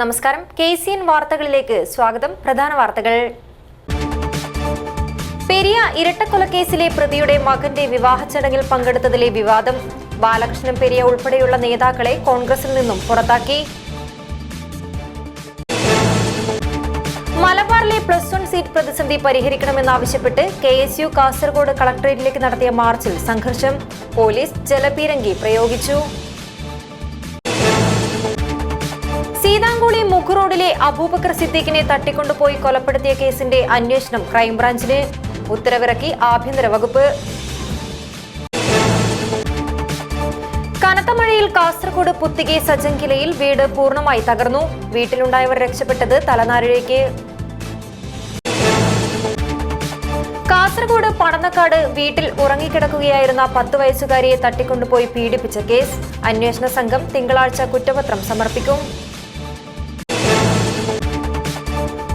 നമസ്കാരം. KCN വാർത്തകളിലേക്ക് സ്വാഗതം. പ്രധാന വാർത്തകൾ. പെരിയ ഇരട്ടക്കൊലക്കേസിലെ പ്രതിയുടെ മകന്റെ വിവാഹ ചടങ്ങിൽ പങ്കെടുത്തതിലെ വിവാദം. ബാലകൃഷ്ണൻ പെരിയ ഉൾപ്പെടെയുള്ള നേതാക്കളെ കോൺഗ്രസിൽ നിന്നും പുറത്താക്കി. മലബാറിലെ +1 സീറ്റ് പ്രതിസന്ധി പരിഹരിക്കണമെന്നാവശ്യപ്പെട്ട് KSU കാസർഗോഡ് കളക്ടറേറ്റിലേക്ക് നടത്തിയ മാർച്ചിൽ സംഘർഷം. പോലീസ് ജലപീരങ്കി പ്രയോഗിച്ചു. സീതാങ്കുളി മുഖ് റോഡിലെ അബൂബക്കർ സിദ്ദീഖിനെ തട്ടിക്കൊണ്ടുപോയി കൊലപ്പെടുത്തിയ കേസിന്റെ അന്വേഷണം ക്രൈംബ്രാഞ്ചിന്. ഉത്തരവിറക്കി ആഭ്യന്തര വകുപ്പ്. കനത്ത മഴയിൽ കാസർഗോഡ് പുത്തികെ സജങ്കിലയിൽ വീട് പൂർണ്ണമായി തകർന്നു. വീട്ടിലുണ്ടായവർ രക്ഷപ്പെട്ടത് തലനാരിഴയ്ക്ക്. കാസർഗോഡ് പടന്നക്കാട് വീട്ടിൽ ഉറങ്ങിക്കിടക്കുകയായിരുന്ന 10 വയസ്സുകാരിയെ തട്ടിക്കൊണ്ടുപോയി പീഡിപ്പിച്ച കേസ്. അന്വേഷണ സംഘം തിങ്കളാഴ്ച കുറ്റപത്രം സമർപ്പിക്കും.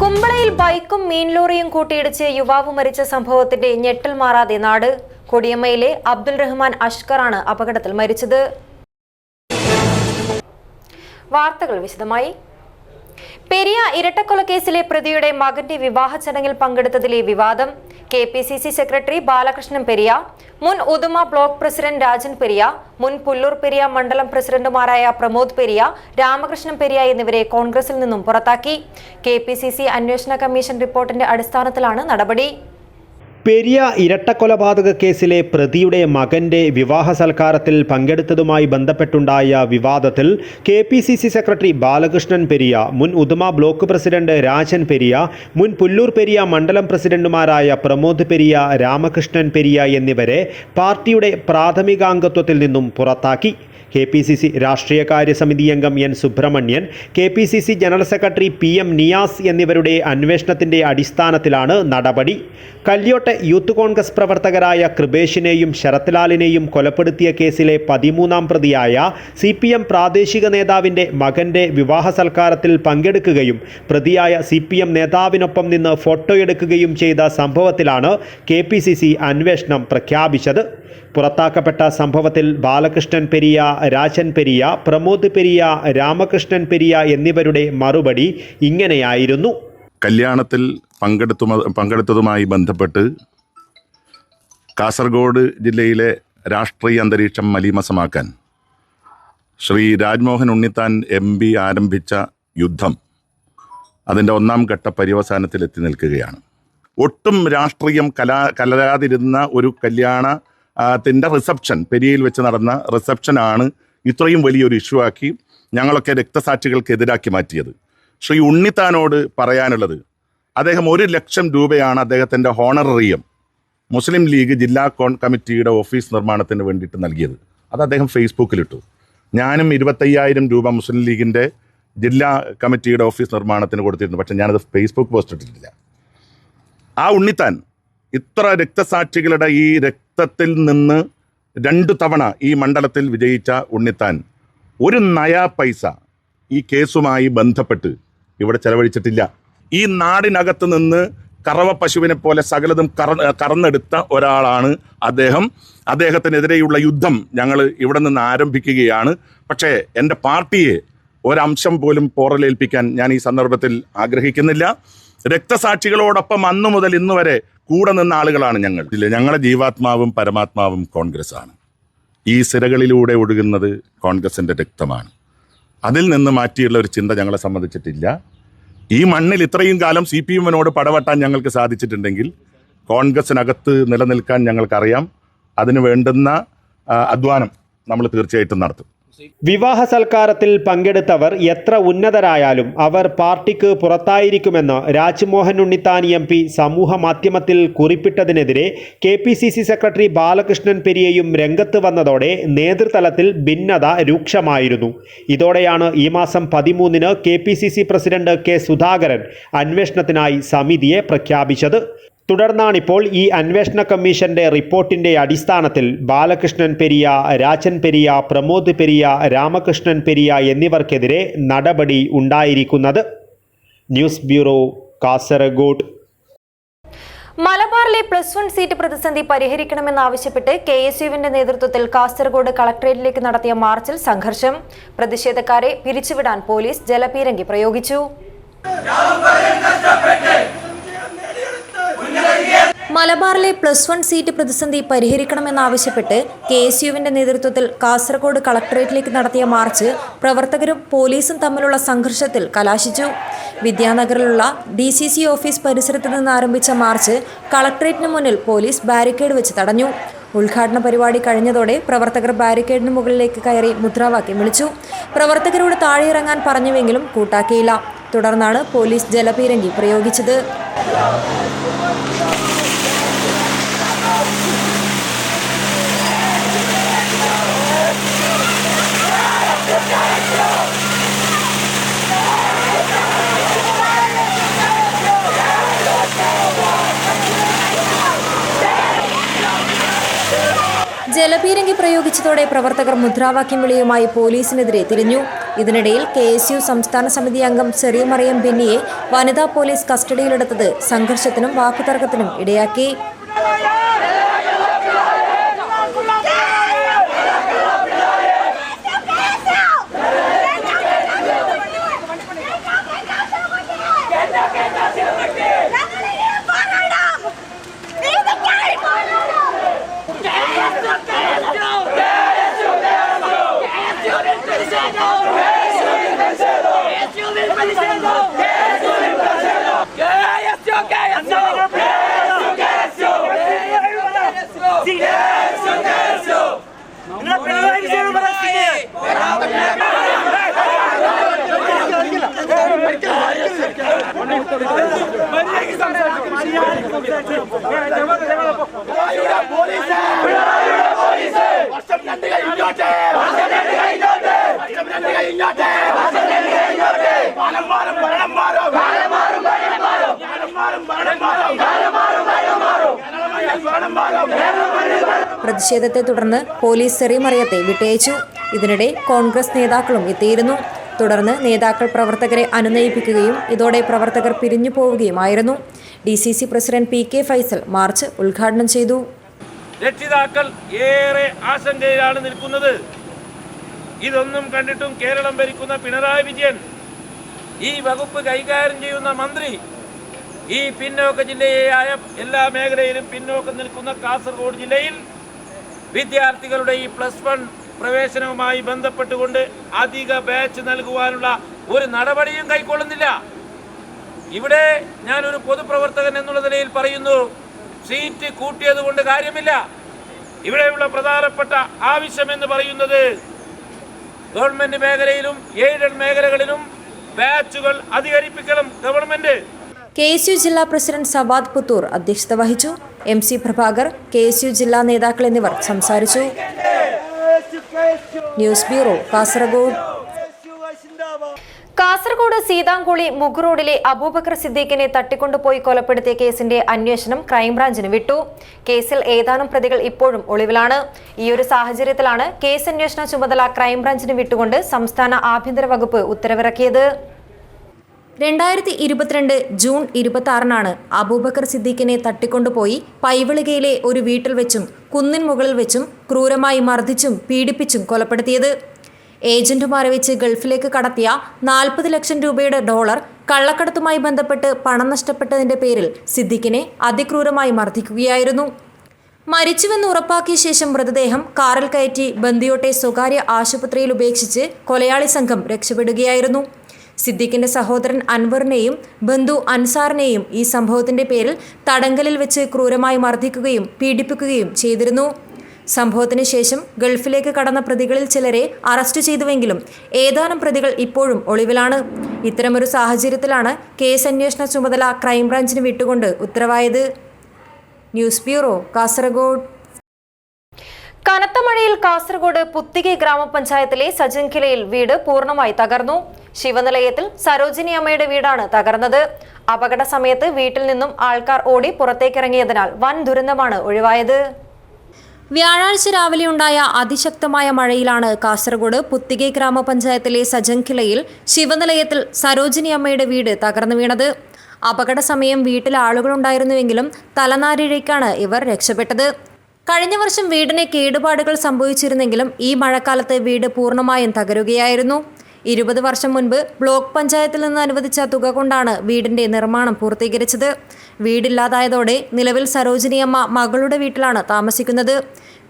കുമ്പളയിൽ ബൈക്കും മീൻ ലോറിയും കൂട്ടിയിടിച്ച് യുവാവ് മരിച്ച സംഭവത്തിന്റെ ഞെട്ടൽ മാറാതെ നാട്. കൊടിയമ്മയിലെ അബ്ദുൽ റഹ്മാൻ അഷ്കറാണ് അപകടത്തിൽ മരിച്ചത്. വാർത്തകൾ വിശദമായി. പെരിയ ഇരട്ടക്കൊലക്കേസിലെ പ്രതിയുടെ മകന്റെ വിവാഹ ചടങ്ങിൽ പങ്കെടുത്തതിലെ വിവാദം. KPCC സെക്രട്ടറി ബാലകൃഷ്ണൻ പെരിയ, മുൻ ഉദുമ ബ്ലോക്ക് പ്രസിഡന്റ് രാജൻ പെരിയ, മുൻ പുല്ലൂർ പെരിയ മണ്ഡലം പ്രസിഡന്റുമാരായ പ്രമോദ് പെരിയ, രാമകൃഷ്ണൻ പെരിയ എന്നിവരെ കോൺഗ്രസിൽ നിന്നും പുറത്താക്കി. KPCC അന്വേഷണ കമ്മീഷൻ റിപ്പോർട്ടിന്റെ അടിസ്ഥാനത്തിലാണ് നടപടി. പെരിയ ഇരട്ടക്കൊലപാതക കേസിലെ പ്രതിയുടെ മകന്റെ വിവാഹ സൽക്കാരത്തിൽ പങ്കെടുത്തതുമായി ബന്ധപ്പെട്ടുണ്ടായ വിവാദത്തിൽ KPCC സെക്രട്ടറി ബാലകൃഷ്ണൻ പെരിയ, മുൻ ഉദുമ ബ്ലോക്ക് പ്രസിഡന്റ് രാജൻ പെരിയ, മുൻ പുല്ലൂർ പെരിയ മണ്ഡലം പ്രസിഡന്റുമാരായ പ്രമോദ് പെരിയ, രാമകൃഷ്ണൻ പെരിയ എന്നിവരെ പാർട്ടിയുടെ പ്രാഥമികാംഗത്വത്തിൽ നിന്നും പുറത്താക്കി. KPCC രാഷ്ട്രീയകാര്യ സമിതി അംഗം N Subrahmanian, KPCC general secretary PM Niyas എന്നിവരുടെ അന്വേഷണത്തിന്റെ അടിസ്ഥാനത്തിലാണ് നടപടി. കല്യോട്ടെ യൂത്ത് കോൺഗ്രസ് പ്രവർത്തകരായ കൃപേഷിനെയും ശരത്ലാലിനെയും കൊലപ്പെടുത്തിയ കേസിലെ 13ാം പ്രതിയായ CPM പ്രാദേശിക നേതാവിന്റെ മകന്റെ വിവാഹ സൽക്കാരത്തിൽ പങ്കെടുക്കുകയും പ്രതിയായ CPM നേതാവിനൊപ്പം നിന്ന് ഫോട്ടോയെടുക്കുകയും ചെയ്ത സംഭവത്തിലാണ് KPCC അന്വേഷണം പ്രഖ്യാപിച്ചത്. പുറത്താക്കപ്പെട്ട സംഭവത്തിൽ ബാലകൃഷ്ണൻ പെരിയ, രാജൻ പെരിയ, പ്രമോദ് പെരിയ, രാമകൃഷ്ണൻ പെരിയ എന്നിവരുടെ മറുപടി ഇങ്ങനെയായിരുന്നു. കല്യാണത്തിൽ പങ്കെടുത്തതുമായി ബന്ധപ്പെട്ട് കാസർഗോഡ് ജില്ലയിലെ രാഷ്ട്രീയ അന്തരീക്ഷം മലീമസമാക്കാൻ ശ്രീ രാജ്മോഹൻ ഉണ്ണിത്താൻ MP ആരംഭിച്ച യുദ്ധം അതിൻ്റെ 1ാം ഘട്ട പര്യവസാനത്തിൽ എത്തി നിൽക്കുകയാണ്. ഒട്ടും രാഷ്ട്രീയം കലരാതിരുന്ന ഒരു കല്യാണത്തിൻ്റെ റിസപ്ഷൻ, പെരിയയിൽ വെച്ച് നടന്ന റിസപ്ഷനാണ് ഇത്രയും വലിയൊരു ഇഷ്യൂ ആക്കി ഞങ്ങളൊക്കെ രക്തസാക്ഷികൾക്കെതിരാക്കി മാറ്റിയത്. ശ്രീ ഉണ്ണിത്താനോട് പറയാനുള്ളത്, അദ്ദേഹം 1 ലക്ഷം രൂപയാണ് അദ്ദേഹത്തിൻ്റെ ഹോണററിയം മുസ്ലിം ലീഗ് ജില്ലാ കമ്മിറ്റിയുടെ ഓഫീസ് നിർമ്മാണത്തിന് വേണ്ടിയിട്ട് നൽകിയത്. അത് അദ്ദേഹം ഫേസ്ബുക്കിലിട്ടു. ഞാനും 25,000 രൂപ മുസ്ലിം ലീഗിൻ്റെ ജില്ലാ കമ്മിറ്റിയുടെ ഓഫീസ് നിർമ്മാണത്തിന് കൊടുത്തിരുന്നു. പക്ഷേ ഞാനത് ഫേസ്ബുക്ക് പോസ്റ്റ് ഇട്ടിട്ടില്ല. ആ ഉണ്ണിത്താൻ ഇത്ര രക്തസാക്ഷികളുടെ ഈ രക്തത്തിൽ നിന്ന് 2 തവണ ഈ മണ്ഡലത്തിൽ വിജയിച്ച ഉണ്ണിത്താൻ 1 നയാ പൈസ ഈ കേസുമായി ബന്ധപ്പെട്ട് ഇവിടെ ചെലവഴിച്ചിട്ടില്ല. ഈ നാടിനകത്ത് നിന്ന് കറവ പശുവിനെ പോലെ സകലതും കറന്നെടുത്ത ഒരാളാണ് അദ്ദേഹം. അദ്ദേഹത്തിനെതിരെയുള്ള യുദ്ധം ഞങ്ങൾ ഇവിടെ നിന്ന് ആരംഭിക്കുകയാണ്. പക്ഷേ എൻ്റെ പാർട്ടിയെ ഒരംശം പോലും പോറലേൽപ്പിക്കാൻ ഞാൻ ഈ സന്ദർഭത്തിൽ ആഗ്രഹിക്കുന്നില്ല. രക്തസാക്ഷികളോടൊപ്പം അന്നു മുതൽ ഇന്നു വരെ കൂടെ നിന്ന ആളുകളാണ് ഞങ്ങൾ. ഞങ്ങളുടെ ജീവാത്മാവും പരമാത്മാവും കോൺഗ്രസ് ആണ്. ഈ സിരകളിലൂടെ ഒഴുകുന്നത് കോൺഗ്രസിൻ്റെ രക്തമാണ്. അതിൽ നിന്ന് മാറ്റിയുള്ള ഒരു ചിന്ത ഞങ്ങളെ സംബന്ധിച്ചിട്ടില്ല. ഈ മണ്ണിൽ ഇത്രയും കാലം CPM-നോട് പടവെട്ടാൻ ഞങ്ങൾക്ക് സാധിച്ചിട്ടുണ്ടെങ്കിൽ കോൺഗ്രസിനകത്ത് നിലനിൽക്കാൻ ഞങ്ങൾക്കറിയാം. അതിന് വേണ്ടുന്ന അധ്വാനം നമ്മൾ തീർച്ചയായിട്ടും നടത്തും. വിവാഹ സൽക്കാരത്തിൽ പങ്കെടുത്തവർ എത്ര ഉന്നതരായാലും അവർ പാർട്ടിക്ക് പുറത്തായിരിക്കുമെന്ന് രാജ്മോഹൻ ഉണ്ണിത്താൻ MP സമൂഹ മാധ്യമത്തിൽ കുറിപ്പിട്ടതിനെതിരെ KPCC സെക്രട്ടറി ബാലകൃഷ്ണൻ പെരിയയും രംഗത്ത് വന്നതോടെ നേതൃതലത്തിൽ ഭിന്നത രൂക്ഷമായിരുന്നു. ഇതോടെയാണ് ഈ മാസം 13-ന് KPCC പ്രസിഡന്റ് K സുധാകരൻ അന്വേഷണത്തിനായി സമിതിയെ പ്രഖ്യാപിച്ചത്. തുടർന്നാണിപ്പോൾ ഈ അന്വേഷണ കമ്മീഷന്റെ റിപ്പോർട്ടിന്റെ അടിസ്ഥാനത്തിൽ ബാലകൃഷ്ണൻ പെരിയ, രാജൻ പെരിയ, പ്രമോദ് പെരിയ, രാമകൃഷ്ണൻ പെരിയ എന്നിവർക്കെതിരെ നടപടി ഉണ്ടായിരിക്കുന്നത്. News bureau, Kasaragod. മലബാറിലെ +1 സീറ്റ് പ്രതിസന്ധി പരിഹരിക്കണമെന്നാവശ്യപ്പെട്ട് KSUവിന്റെ നേതൃത്വത്തിൽ കാസർഗോഡ് കളക്ടറേറ്റിലേക്ക് നടത്തിയ മാർച്ചിൽ സംഘർഷം. പ്രതിഷേധക്കാരെ പിരിച്ചുവിടാൻ പോലീസ് ജലപീരങ്കി പ്രയോഗിച്ചു. മലബാറിലെ +1 സീറ്റ് പ്രതിസന്ധി പരിഹരിക്കണമെന്നാവശ്യപ്പെട്ട് KSUവിന്റെ നേതൃത്വത്തിൽ കാസർഗോഡ് കളക്ടറേറ്റിലേക്ക് നടത്തിയ മാർച്ച് പ്രവർത്തകരും പോലീസും തമ്മിലുള്ള സംഘർഷത്തിൽ കലാശിച്ചു. വിദ്യാനഗറിലുള്ള DCC ഓഫീസ് പരിസരത്ത് നിന്ന് ആരംഭിച്ച മാർച്ച് കളക്ടറേറ്റിന് മുന്നിൽ പോലീസ് ബാരിക്കേഡ് വെച്ച് തടഞ്ഞു. ഉദ്ഘാടന പരിപാടി കഴിഞ്ഞതോടെ പ്രവർത്തകർ ബാരിക്കേഡിന് മുകളിലേക്ക് കയറി മുദ്രാവാക്യം വിളിച്ചു. പ്രവർത്തകരോട് താഴെയിറങ്ങാൻ പറഞ്ഞുവെങ്കിലും കൂട്ടാക്കിയില്ല. തുടർന്നാണ് പോലീസ് ജലപീരങ്കി പ്രയോഗിച്ചത്. ജലപീരങ്കി പ്രയോഗിച്ചതോടെ പ്രവർത്തകർ മുദ്രാവാക്യം വിളിയുമായി പോലീസിനെതിരെ തിരിഞ്ഞു. ഇതിനിടയിൽ KSU സംസ്ഥാന സമിതി അംഗം ചെറിയ മറിയം ബെന്നിയെ വനിതാ പോലീസ് കസ്റ്റഡിയിലെടുത്തത് സംഘർഷത്തിനും വാക്കുതർക്കത്തിനും ഇടയാക്കി. പ്രതിഷേധത്തെ തുടർന്ന് പോലീസ് ചെറിയമറിയത്തെ വിട്ടയച്ചു. ഇതിനിടെ കോൺഗ്രസ് നേതാക്കളും എത്തിയിരുന്നു. തുടർന്ന് നേതാക്കൾ പ്രവർത്തകരെ അനുനയിപ്പിക്കുകയും ഇതോടെ പ്രവർത്തകർ പിരിഞ്ഞു പോവുകയുമായിരുന്നു. DCC president PK Faisal March ഉദ്ഘാടനം ചെയ്തു. രക്ഷിതാക്കൾ ഏറെ ആശങ്കയിലാണ് നിൽക്കുന്നത്. ഇതൊന്നും കണ്ടിട്ടും കേരളം ഭരിക്കുന്ന പിണറായി വിജയൻ, ഈ വകുപ്പ് കൈകാര്യം ചെയ്യുന്ന മന്ത്രി, ഈ പിന്നോക്ക ജില്ലയായ എല്ലാ മേഖലയിലും പിന്നോക്കം നിൽക്കുന്ന കാസർഗോഡ് ജില്ലയിൽ വിദ്യാർത്ഥികളുടെ ഈ +1 പ്രവേശനവുമായി ബന്ധപ്പെട്ടുകൊണ്ട് അധിക ബാച്ച് നൽകുവാനുള്ള ഒരു നടപടിയും കൈക്കൊള്ളുന്നില്ല. ഇവിടെ ഞാനൊരു പൊതുപ്രവർത്തകൻ എന്നുള്ള നിലയിൽ പറയുന്നു, സീറ്റ് കൂട്ടിയത് കൊണ്ട് കാര്യമില്ല. ഇവിടെയുള്ള പ്രധാനപ്പെട്ട ആവശ്യമെന്ന് പറയുന്നത് ഗവൺമെന്റ് മേഖലയിലും എയ്ഡഡ് മേഖലകളിലും ബാച്ചുകൾ അധികരിപ്പിക്കണം ഗവൺമെന്റ്. KSU ജില്ലാ പ്രസിഡന്റ് സവാദ് പുത്തൂർ അധ്യക്ഷത വഹിച്ചു. MC പ്രഭാകർ, KSU ജില്ലാ നേതാക്കൾ എന്നിവർ സംസാരിച്ചു. News bureau, Kasaragod. കാസർഗോഡ് സീതാംകുളി മുഗ് റോഡിലെ അബൂബക്കർ സിദ്ദീഖിനെ തട്ടിക്കൊണ്ടുപോയി കൊലപ്പെടുത്തിയ കേസിന്റെ അന്വേഷണം ക്രൈംബ്രാഞ്ചിന് വിട്ടു. കേസിൽ ഏതാനും പ്രതികൾ ഇപ്പോഴും ഒളിവിലാണ്. ഈയൊരു സാഹചര്യത്തിലാണ് കേസ് അന്വേഷണ ചുമതല ക്രൈംബ്രാഞ്ചിന് വിട്ടുകൊണ്ട് സംസ്ഥാന ആഭ്യന്തര വകുപ്പ് ഉത്തരവിറക്കിയത്. 2022 ജൂൺ 26-നാണ് അബൂബക്കർ സിദ്ദീഖിനെ തട്ടിക്കൊണ്ടുപോയി പൈവിളികയിലെ ഒരു വീട്ടിൽ വെച്ചും കുന്നിൻ മുകളിൽ വെച്ചും ക്രൂരമായി മർദ്ദിച്ചും പീഡിപ്പിച്ചും കൊലപ്പെടുത്തിയത്. ഏജന്റുമാരെ വെച്ച് ഗൾഫിലേക്ക് കടത്തിയ 40 ലക്ഷം രൂപയുടെ ഡോളർ കള്ളക്കടത്തുമായി ബന്ധപ്പെട്ട് പണം നഷ്ടപ്പെട്ടതിന്റെ പേരിൽ സിദ്ദീഖിനെ അതിക്രൂരമായി മർദ്ദിക്കുകയായിരുന്നു. മരിച്ചുവെന്ന് ഉറപ്പാക്കിയ ശേഷം മൃതദേഹം കാറിൽ കയറ്റി ബന്ദിയോട്ടെ സ്വകാര്യ ആശുപത്രിയിൽ ഉപേക്ഷിച്ച് കൊലയാളി സംഘം രക്ഷപ്പെടുകയായിരുന്നു. സിദ്ദീഖിന്റെ സഹോദരൻ അൻവറിനെയും ബന്ധു അൻസാറിനെയും ഈ സംഭവത്തിന്റെ പേരിൽ തടങ്കലിൽ വെച്ച് ക്രൂരമായി മർദ്ദിക്കുകയും പീഡിപ്പിക്കുകയും ചെയ്തിരുന്നു. സംഭവത്തിന് ശേഷം ഗൾഫിലേക്ക് കടന്ന പ്രതികളിൽ ചിലരെ അറസ്റ്റ് ചെയ്തുവെങ്കിലും ഏതാനും പ്രതികൾ ഇപ്പോഴും ഒളിവിലാണ്. ഇത്തരമൊരു സാഹചര്യത്തിലാണ് കേസ് അന്വേഷണ ചുമതല ക്രൈംബ്രാഞ്ചിന് വിട്ടുകൊണ്ട് ഉത്തരവായത്. News bureau, Kasaragod. കനത്ത മഴയിൽ കാസർഗോഡ് പുത്തികെ ഗ്രാമപഞ്ചായത്തിലെ സജൻകിലയിൽ വീട് പൂർണ്ണമായി തകർന്നു. ശിവനിലയത്തിൽ സരോജിനി അമ്മയുടെ വീടാണ് തകർന്നത്. അപകട സമയത്ത് വീട്ടിൽ നിന്നും ആൾക്കാർ ഓടി പുറത്തേക്കിറങ്ങിയതിനാൽ വൻ ദുരന്തമാണ് ഒഴിവായത്. വ്യാഴാഴ്ച രാവിലെയുണ്ടായ അതിശക്തമായ മഴയിലാണ് കാസർഗോഡ് പുത്തികെ ഗ്രാമപഞ്ചായത്തിലെ സജൻകിലയിൽ ശിവനിലയത്തിൽ സരോജിനി അമ്മയുടെ വീട് തകർന്നു വീണത്. അപകട സമയം വീട്ടിൽ ആളുകളുണ്ടായിരുന്നുവെങ്കിലും തലനാരിഴയ്ക്കാണ് ഇവർ രക്ഷപ്പെട്ടത്. കഴിഞ്ഞ വർഷം വീടിന് കേടുപാടുകൾ സംഭവിച്ചിരുന്നെങ്കിലും ഈ മഴക്കാലത്ത് വീട് പൂർണ്ണമായും തകരുകയായിരുന്നു. 20 വർഷം മുൻപ് ബ്ലോക്ക് പഞ്ചായത്തിൽ നിന്ന് അനുവദിച്ച തുക കൊണ്ടാണ് വീടിന്റെ നിർമ്മാണം പൂർത്തീകരിച്ചത്. വീടില്ലാതായതോടെ നിലവിൽ സരോജിനിയമ്മ മകളുടെ വീട്ടിലാണ് താമസിക്കുന്നത്.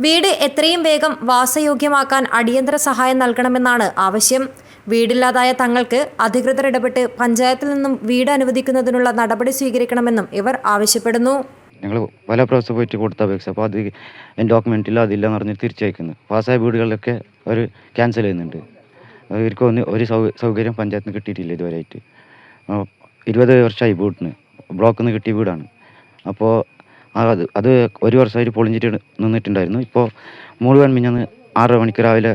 വീട് എത്രയും വേഗം വാസയോഗ്യമാക്കാൻ അടിയന്തര സഹായം നൽകണമെന്നാണ് ആവശ്യം. വീടില്ലാതായ തങ്ങൾക്ക് അധികൃതർ ഇടപെട്ട് പഞ്ചായത്തിൽ നിന്നും വീട് അനുവദിക്കുന്നതിനുള്ള നടപടി സ്വീകരിക്കണമെന്നും ഇവർ ആവശ്യപ്പെടുന്നു. ഞങ്ങൾ പല പ്രാവശ്യം പോയിട്ട് കൊടുത്ത അപേക്ഷ, അപ്പോൾ അത് ഡോക്യുമെൻ്റ് ഇല്ല അതില്ല എന്ന് പറഞ്ഞ് തിരിച്ചയക്കുന്നു. പാസ്സായ വീടുകളിലൊക്കെ അവർ ക്യാൻസൽ ചെയ്യുന്നുണ്ട്. ഇവർക്കൊന്നും ഒരു സൗകര്യം പഞ്ചായത്തിന് കിട്ടിയിട്ടില്ല ഇതുവരെയായിട്ട്. 20 വർഷമായി വീടിന്, ബ്ലോക്കിൽ നിന്ന് കിട്ടിയ വീടാണ്. അപ്പോൾ അത് ഒരു വർഷമായിട്ട് പൊളിഞ്ഞിട്ട് നിന്നിട്ടുണ്ടായിരുന്നു. ഇപ്പോൾ മുഴുവൻ മിഞ്ഞന്ന് 6 മണിക്ക് രാവിലെ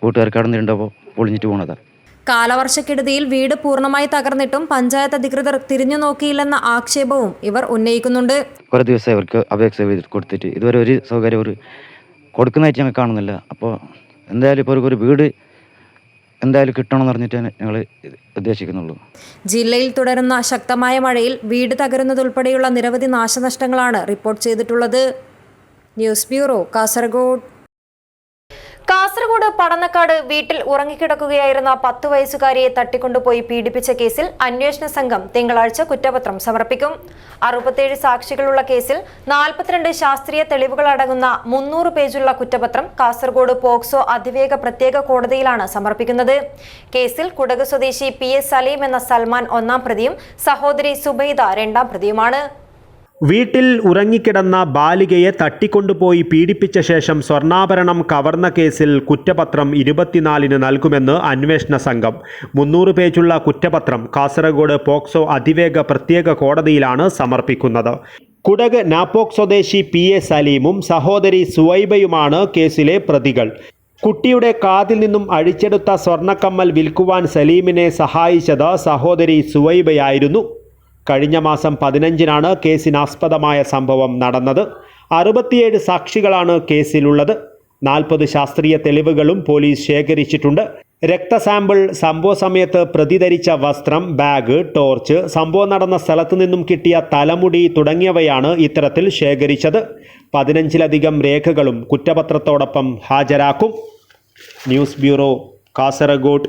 വീട്ടുകാർ കടന്നിട്ടുണ്ടപ്പോൾ പൊളിഞ്ഞിട്ട് പോകുന്നതാണ്. കാലവർഷക്കെടുതിയിൽ വീട് പൂർണ്ണമായി തകർന്നിട്ടും പഞ്ചായത്ത് അധികൃതർ തിരിഞ്ഞു നോക്കിയില്ലെന്ന ആക്ഷേപവും ഇവർ ഉന്നയിക്കുന്നുണ്ട്. കുറേ ദിവസമായി അവർക്ക് അപേക്ഷ കൊടുത്തിട്ട് ഇതുവരെ ഒരു സൗകര്യം അവർ കൊടുക്കുന്നതായിട്ട് ഞങ്ങൾ കാണുന്നില്ല. അപ്പോൾ എന്തായാലും ഇപ്പോൾ ഒരു വീട് എന്തായാലും കിട്ടണമെന്ന് പറഞ്ഞിട്ടാണ് ഞങ്ങൾ ഉദ്ദേശിക്കുന്നുള്ളൂ. ജില്ലയിൽ തുടരുന്ന ശക്തമായ മഴയിൽ വീട് തകരുന്നതുൾപ്പെടെയുള്ള നിരവധി നാശനഷ്ടങ്ങളാണ് റിപ്പോർട്ട് ചെയ്തിട്ടുള്ളത്. News bureau, Kasaragod. കാസർഗോഡ് പടന്നക്കാട് വീട്ടിൽ ഉറങ്ങിക്കിടക്കുകയായിരുന്ന 10 വയസ്സുകാരിയെ തട്ടിക്കൊണ്ടുപോയി പീഡിപ്പിച്ച കേസിൽ അന്വേഷണ സംഘം തിങ്കളാഴ്ച കുറ്റപത്രം സമർപ്പിക്കും. 67 സാക്ഷികളുള്ള കേസിൽ 42 ശാസ്ത്രീയ തെളിവുകളടങ്ങുന്ന 300 പേജുള്ള കുറ്റപത്രം കാസർഗോഡ് പോക്സോ അതിവേഗ പ്രത്യേക കോടതിയിലാണ് സമർപ്പിക്കുന്നത്. കേസിൽ കുടക് സ്വദേശി PS സലീം എന്ന സൽമാൻ 1-ാം പ്രതിയും സഹോദരി സുബൈദ 2-ാം പ്രതിയുമാണ്. വീട്ടിൽ ഉറങ്ങിക്കിടന്ന ബാലികയെ തട്ടിക്കൊണ്ടുപോയി പീഡിപ്പിച്ച ശേഷം സ്വർണ്ണാഭരണം കവർന്ന കേസിൽ കുറ്റപത്രം 24-ന് നൽകുമെന്ന് അന്വേഷണ സംഘം. 300 പേജുള്ള കുറ്റപത്രം കാസർഗോഡ് പോക്സോ അതിവേഗ പ്രത്യേക കോടതിയിലാണ് സമർപ്പിക്കുന്നത്. കുടക് നാപ്പോക് സ്വദേശി PS സലീമും സഹോദരി സുവൈബയുമാണ് കേസിലെ പ്രതികൾ. കുട്ടിയുടെ കാതിൽ നിന്നും അഴിച്ചെടുത്ത സ്വർണ്ണക്കമ്മൽ വിൽക്കുവാൻ സലീമിനെ സഹായിച്ചത് സഹോദരി സുവൈബയായിരുന്നു. കഴിഞ്ഞ മാസം 15-നാണ് കേസിനാസ്പദമായ സംഭവം നടന്നത്. 67 സാക്ഷികളാണ് കേസിലുള്ളത്. 40 ശാസ്ത്രീയ തെളിവുകളും പോലീസ് ശേഖരിച്ചിട്ടുണ്ട്. രക്തസാമ്പിൾ, സംഭവ സമയത്ത് പ്രതി ധരിച്ച വസ്ത്രം, ബാഗ്, ടോർച്ച്, സംഭവം നടന്ന സ്ഥലത്തു നിന്നും കിട്ടിയ തലമുടി തുടങ്ങിയവയാണ് ഇത്തരത്തിൽ ശേഖരിച്ചത്. 15-ലധികം രേഖകളും കുറ്റപത്രത്തോടൊപ്പം ഹാജരാക്കും. News bureau, Kasaragod.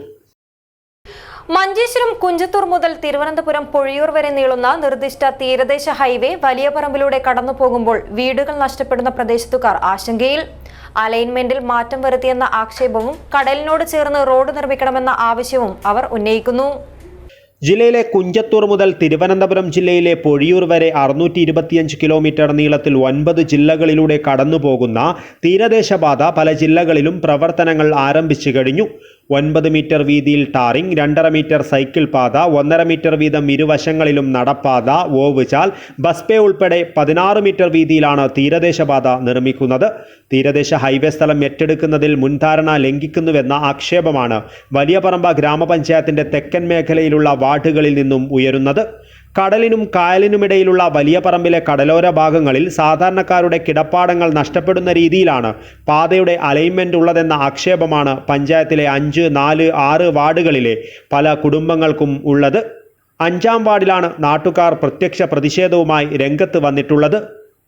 മഞ്ചേശ്വരം കുഞ്ചത്തൂർ മുതൽ തിരുവനന്തപുരം പൊഴിയൂർ വരെ നീളുന്ന നിർദ്ദിഷ്ട തീരദേശ ഹൈവേ വലിയ പറമ്പിലൂടെ കടന്നു പോകുമ്പോൾ വീടുകൾ നഷ്ടപ്പെടുന്ന പ്രദേശത്തുകാർ ആശങ്കയിൽ. അലൈൻമെന്റിൽ മാറ്റം വരുത്തിയെന്ന ആക്ഷേപവും കടലിനോട് ചേർന്ന് റോഡ് നിർമ്മിക്കണമെന്ന ആവശ്യവും അവർ ഉന്നയിക്കുന്നു. ജില്ലയിലെ കുഞ്ചത്തൂർ മുതൽ തിരുവനന്തപുരം ജില്ലയിലെ പൊഴിയൂർ വരെ 625 കിലോമീറ്റർ നീളത്തിൽ 9 ജില്ലകളിലൂടെ കടന്നുപോകുന്ന തീരദേശപാത പല ജില്ലകളിലും പ്രവർത്തനങ്ങൾ ആരംഭിച്ചു കഴിഞ്ഞു. 9 മീറ്റർ വീതിയിൽ ടാറിംഗ്, 2.5 മീറ്റർ സൈക്കിൾ പാത, 1.5 മീറ്റർ വീതം ഇരുവശങ്ങളിലും നടപ്പാത, ഓവുചാൽ, ബസ്പേ ഉൾപ്പെടെ 16 മീറ്റർ വീതിയിലാണ് തീരദേശപാത നിർമ്മിക്കുന്നത്. തീരദേശ ഹൈവേ സ്ഥലം ഏറ്റെടുക്കുന്നതിൽ മുൻധാരണ ലംഘിക്കുന്നുവെന്ന ആക്ഷേപമാണ് വലിയപറമ്പ ഗ്രാമപഞ്ചായത്തിന്റെ തെക്കൻ മേഖലയിലുള്ള വാർഡുകളിൽ നിന്നും ഉയരുന്നത്. കടലിനും കായലിനുമിടയിലുള്ള വലിയ പറമ്പിലെ കടലോര ഭാഗങ്ങളിൽ സാധാരണക്കാരുടെ കിടപ്പാടങ്ങൾ നഷ്ടപ്പെടുന്ന രീതിയിലാണ് പാതയുടെ അലൈൻമെന്റ് ഉള്ളതെന്ന ആക്ഷേപമാണ് പഞ്ചായത്തിലെ 5, 4, 6 വാർഡുകളിലെ പല കുടുംബങ്ങൾക്കും ഉള്ളത്. 5-ാം വാർഡിലാണ് നാട്ടുകാർ പ്രത്യക്ഷ പ്രതിഷേധവുമായി രംഗത്ത് വന്നിട്ടുള്ളത്.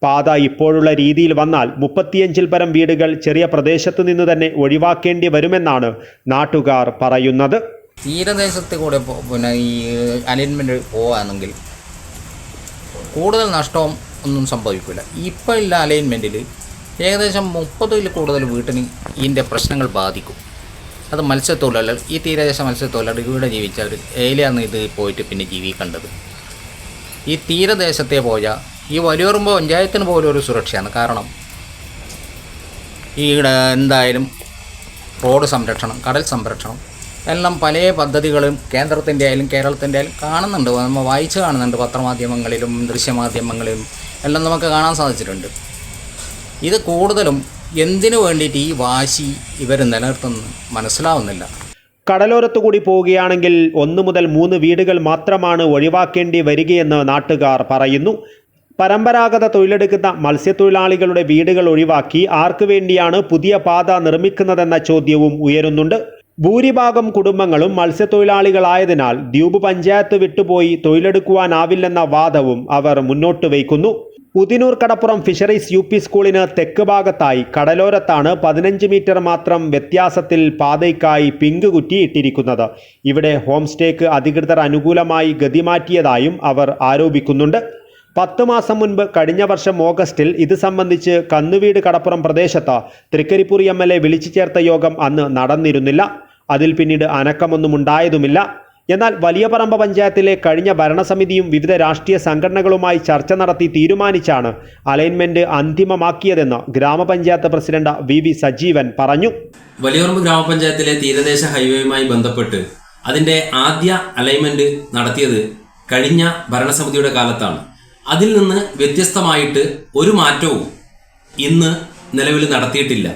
പാത ഇപ്പോഴുള്ള രീതിയിൽ വന്നാൽ 35-ൽ പരം വീടുകൾ ചെറിയ പ്രദേശത്തു നിന്ന് തന്നെ ഒഴിവാക്കേണ്ടി വരുമെന്നാണ് നാട്ടുകാർ പറയുന്നത്. തീരദേശത്ത് കൂടെ പിന്നെ ഈ അലൈൻമെൻറ്റ് പോവുകയാണെങ്കിൽ കൂടുതൽ നഷ്ടവും ഒന്നും സംഭവിക്കില്ല. ഇപ്പോൾ ഉള്ള അലൈൻമെൻറ്റിൽ ഏകദേശം 30-ൽ കൂടുതൽ വീട്ടിന് ഇതിൻ്റെ പ്രശ്നങ്ങൾ ബാധിക്കും. അത് മത്സ്യത്തൊഴിലാളികൾ, ഈ തീരദേശ മത്സ്യത്തൊഴിലാളികൾ ഇവിടെ ജീവിച്ചവർ ഏലിയാണ് ഇത് പോയിട്ട് പിന്നെ ജീവിക്കേണ്ടത്. ഈ തീരദേശത്തെ പോയാൽ ഈ വലിയൊരുമ്പോ പഞ്ചായത്തിന് പോലും ഒരു സുരക്ഷയാണ്. കാരണം ഇവിടെ എന്തായാലും റോഡ് സംരക്ഷണം, കടൽ സംരക്ഷണം എല്ലാം പല പദ്ധതികളും കേന്ദ്രത്തിൻ്റെ ആയാലും കേരളത്തിൻ്റെ ആയാലും കാണുന്നുണ്ട്. നമ്മൾ വായിച്ച് കാണുന്നുണ്ട്, പത്രമാധ്യമങ്ങളിലും ദൃശ്യമാധ്യമങ്ങളിലും എല്ലാം നമുക്ക് കാണാൻ സാധിച്ചിട്ടുണ്ട്. ഇത് കൂടുതലും എന്തിനു വേണ്ടിയിട്ട് ഈ വാശി ഇവർ നിലനിർത്തുന്നത് മനസ്സിലാവുന്നില്ല. കടലോരത്തുകൂടി പോവുകയാണെങ്കിൽ 1 മുതൽ 3 വീടുകൾ മാത്രമാണ് ഒഴിവാക്കേണ്ടി വരികയെന്ന് നാട്ടുകാർ പറയുന്നു. പരമ്പരാഗത തൊഴിലെടുക്കുന്ന മത്സ്യത്തൊഴിലാളികളുടെ വീടുകൾ ഒഴിവാക്കി ആർക്കു വേണ്ടിയാണ് പുതിയ പാത നിർമ്മിക്കുന്നതെന്ന ചോദ്യവും ഉയരുന്നുണ്ട്. ഭൂരിഭാഗം കുടുംബങ്ങളും മത്സ്യത്തൊഴിലാളികളായതിനാൽ ദ്വീപ് പഞ്ചായത്ത് വിട്ടുപോയി തൊഴിലെടുക്കുവാനാവില്ലെന്ന വാദവും അവർ മുന്നോട്ട് വയ്ക്കുന്നു. ഉദിനൂർ കടപ്പുറം ഫിഷറീസ് UP സ്കൂളിന് തെക്ക് ഭാഗത്തായി കടലോരത്താണ് 15 മീറ്റർ മാത്രം വ്യത്യാസത്തിൽ പാതയ്ക്കായി പിങ്ക് കുറ്റി ഇട്ടിരിക്കുന്നത്. ഇവിടെ ഹോം സ്റ്റേക്ക് അധികൃതർ അനുകൂലമായി ഗതിമാറ്റിയതായും അവർ ആരോപിക്കുന്നുണ്ട്. 10 മാസം മുൻപ് കഴിഞ്ഞ വർഷം ഓഗസ്റ്റിൽ ഇത് സംബന്ധിച്ച് കന്നുവീട് കടപ്പുറം പ്രദേശത്ത് തൃക്കരിപ്പൂർ MLA വിളിച്ചു ചേർത്ത യോഗം അന്ന് നടന്നിരുന്നില്ല. അതിൽ പിന്നീട് അനക്കമൊന്നും ഉണ്ടായതുമില്ല. എന്നാൽ വലിയപറമ്പ പഞ്ചായത്തിലെ കഴിഞ്ഞ ഭരണസമിതിയും വിവിധ രാഷ്ട്രീയ സംഘടനകളുമായി ചർച്ച നടത്തി തീരുമാനിച്ചാണ് അലൈൻമെന്റ് അന്തിമമാക്കിയതെന്ന് ഗ്രാമപഞ്ചായത്ത് പ്രസിഡന്റ് VV സജീവൻ പറഞ്ഞു. വലിയപറമ്പ് ഗ്രാമപഞ്ചായത്തിലെ തീരദേശ ഹൈവേയുമായി ബന്ധപ്പെട്ട് അതിൻ്റെ ആദ്യ അലൈൻമെന്റ് നടത്തിയത് കഴിഞ്ഞ ഭരണസമിതിയുടെ കാലത്താണ്. അതിൽ നിന്ന് വ്യത്യസ്തമായിട്ട് ഒരു മാറ്റവും ഇന്ന് നിലവിൽ നടത്തിയിട്ടില്ല.